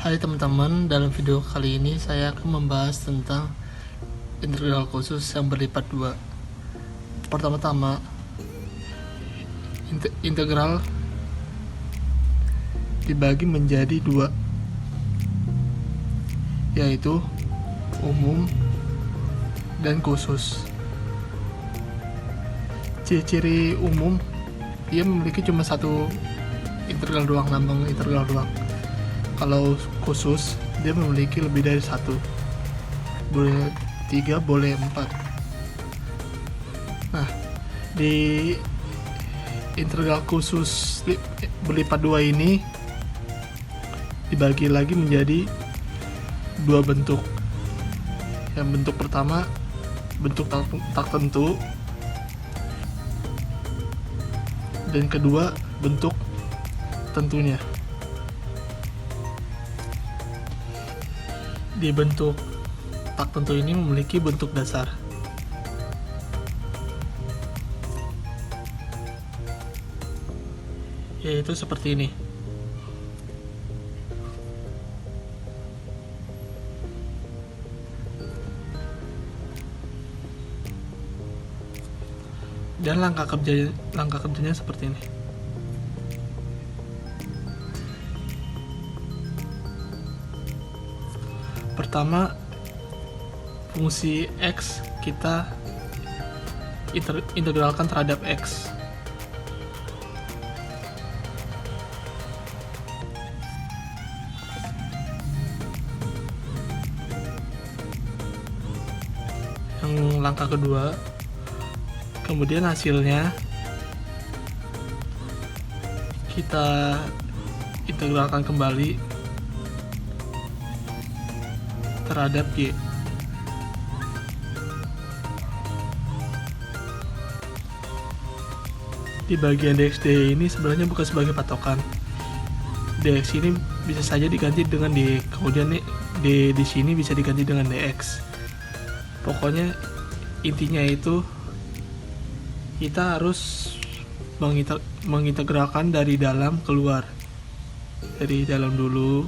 Hai teman-teman, dalam video kali ini saya akan membahas tentang integral khusus yang berlipat dua. Pertama-tama, integral dibagi menjadi dua, yaitu umum dan khusus. Ciri-ciri umum, dia memiliki cuma satu integral doang, lambang integral doang. Kalau khusus, dia memiliki lebih dari satu, boleh 3, boleh 4. Nah, di integral khusus berlipat dua ini dibagi lagi menjadi dua bentuk. Yang bentuk pertama, bentuk tak tentu, dan kedua, bentuk tentunya. Di bentuk tak tentu ini memiliki bentuk dasar, yaitu seperti ini. Dan langkah kerjanya seperti ini. Pertama, fungsi X kita integralkan terhadap X. Yang langkah kedua, kemudian hasilnya kita integralkan kembali terhadap Y. Di bagian dx/dy ini sebenarnya bukan sebagai patokan. Dx ini bisa saja diganti dengan D, kemudian di sini bisa diganti dengan dx. Pokoknya intinya itu kita harus mengintegralkan dari dalam keluar. Dari dalam dulu,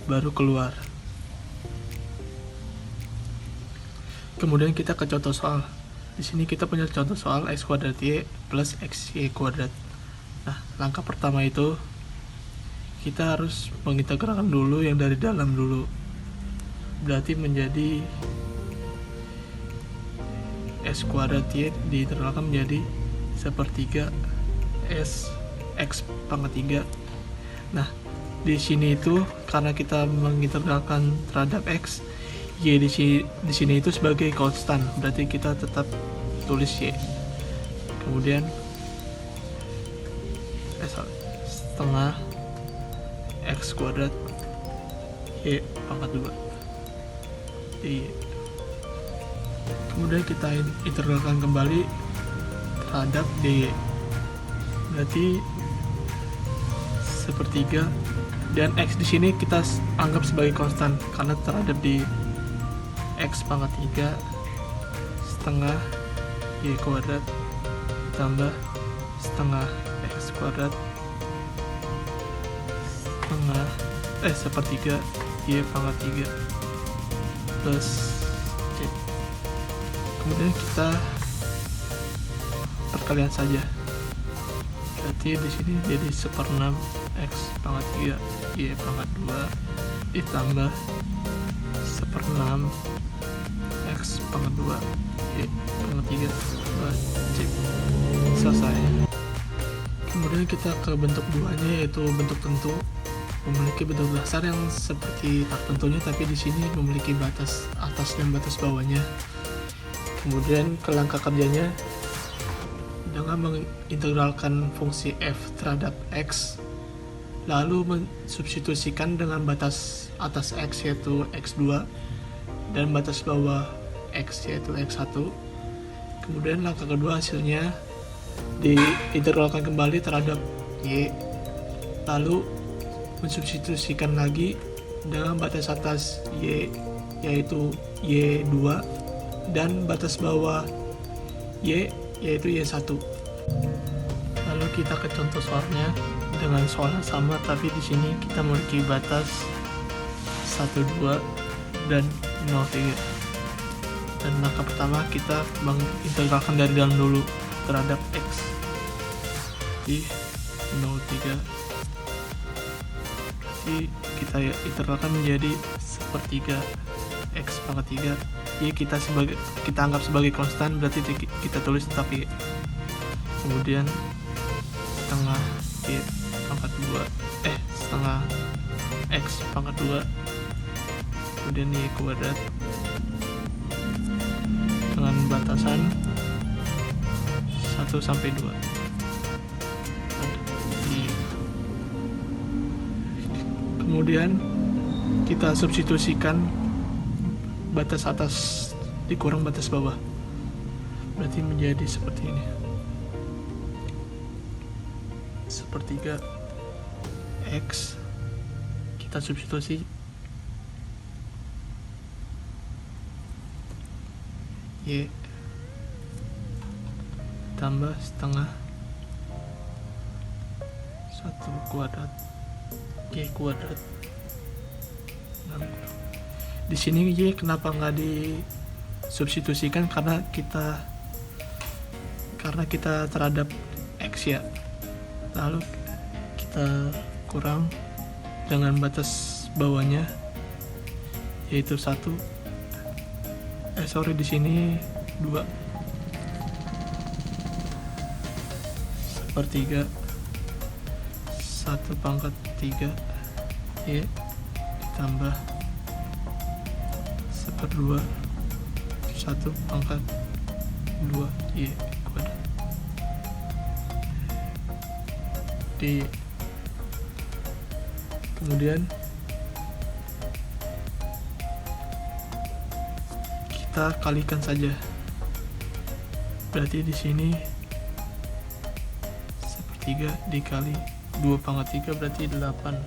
baru keluar. Kemudian kita ke contoh soal. Di sini kita punya contoh soal x kuadrat y plus xy kuadrat. Nah, langkah pertama itu kita harus mengintegralkan dulu yang dari dalam dulu. Berarti menjadi x kuadrat y diintegralkan menjadi sepertiga s x pangkat 3. Nah, di sini itu karena kita mengintegralkan terhadap x, y di sini itu sebagai konstan, berarti kita tetap tulis y. Kemudian setengah x kuadrat y pangkat 2 y. Kemudian kita integralkan kembali terhadap dy, berarti sepertiga, dan x di sini kita anggap sebagai konstan karena terhadap di x pangkat 3 setengah y kuadrat tambah setengah x kuadrat setengah sepertiga y pangkat 3 plus c. Kemudian kita perkalian saja, berarti di sini jadi 1/6 x pangkat 3 y pangkat 2 ditambah 1/6 x pangkat 2 y pangkat 3 c. Selesai. Kemudian kita ke bentuk duanya, yaitu bentuk tentu. Memiliki bentuk dasar yang seperti tak tentunya, tapi di sini memiliki batas atas dan batas bawahnya. Kemudian ke langkah kerjanya dengan mengintegralkan fungsi f terhadap x, lalu mensubstitusikan dengan batas atas x yaitu x2 dan batas bawah x yaitu x1. Kemudian langkah kedua hasilnya diintegralkan kembali terhadap y, lalu mensubstitusikan lagi dengan batas atas y yaitu y2 dan batas bawah y yaitu y1. Lalu kita ke contoh soalnya. dengan soal yang sama, tapi di sini kita memiliki batas 1, 2 dan 0, 3. Dan langkah pertama kita mengintegralkan dari dalam dulu terhadap x di 0, 3. Jadi kita integralkan menjadi sepertiga x pangkat 3. Jadi kita anggap sebagai konstan, berarti kita tulis tetap y. Kemudian setengah y pangkat 2, setengah x pangkat 2, kemudian y kuadrat dengan batasan 1 sampai 2. Kemudian kita substitusikan batas atas dikurang batas bawah, berarti menjadi seperti ini. Sepertiga x kita substitusi y tambah setengah 1 kuadrat y kuadrat. Di sini y kenapa nggak disubstitusikan? Karena kita terhadap x ya, lalu kita kurang dengan batas bawahnya yaitu 1, di sini 2 sepertiga 1 pangkat 3 y ditambah 1/2 1 pangkat 2 y kuadrat d. Kemudian kita kalikan saja, berarti di sini sepertiga dikali 2 pangkat 3 berarti 8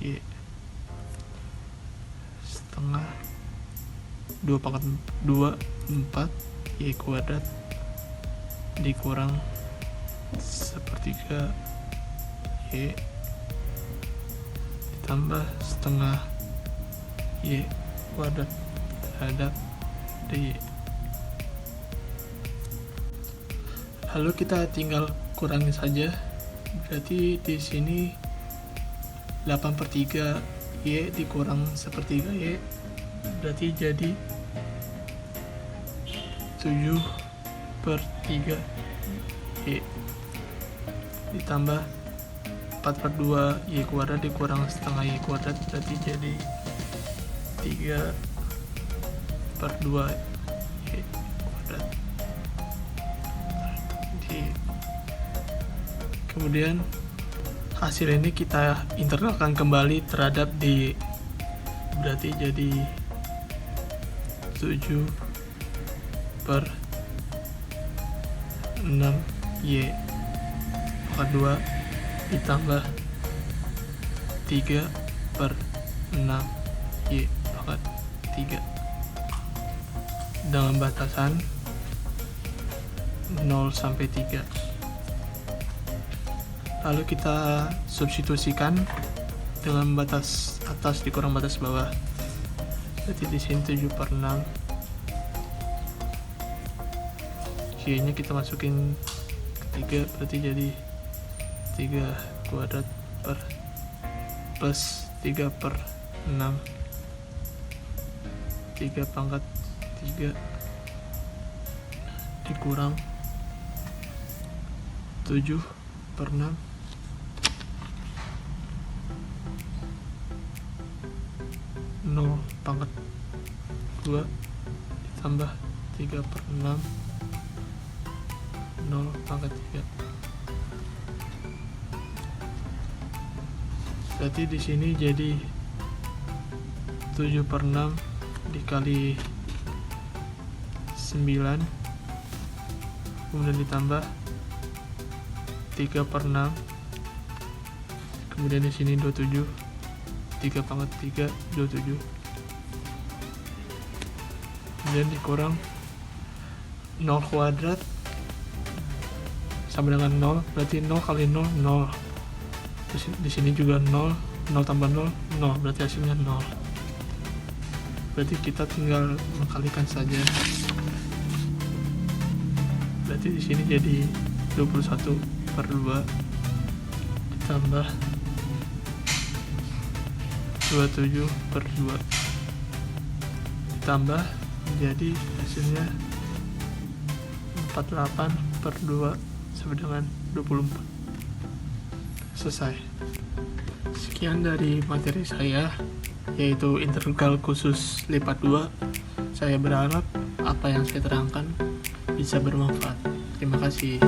y setengah 2 pangkat 2 4 y kuadrat dikurang sepertiga y ditambah setengah y kuadrat terhadap dy. Lalu kita tinggal kurangi saja, berarti di sini 8/3 y dikurang sepertiga y berarti jadi 7/3 y ditambah 4/2 y kuadrat dikurang setengah y kuadrat berarti jadi 3/2 y kuadrat. Kemudian hasil ini kita integralkan kembali terhadap dy, berarti jadi 7/6 y pangkat 2 ditambah 3/6 y pangkat 3 dengan batasan 0 sampai 3. Lalu kita substitusikan dengan batas atas dikurang batas bawah, berarti di sini 7/6 y nya kita masukin ke 3 berarti jadi 3 kuadrat plus 3/6 3 pangkat 3 dikurang 7/6 0 pangkat 2 ditambah 3/6 0 pangkat 3. Berarti di sini jadi 7/6 dikali 9 kemudian ditambah 3/6 kemudian di sini 27 3 pangkat 3 27 kemudian dikurang 0 kuadrat sama dengan 0, berarti 0 kali 0, 0. Terus di sini juga 0, 0 tambah 0, 0, berarti hasilnya 0. Berarti kita tinggal mengkalikan saja. Berarti di sini jadi 21/2 ditambah 27/2 ditambah jadi hasilnya 48/2 sama dengan 24. Selesai. Sekian dari materi saya, yaitu integral khusus lipat 2. Saya berharap apa yang saya terangkan bisa bermanfaat. Terima kasih.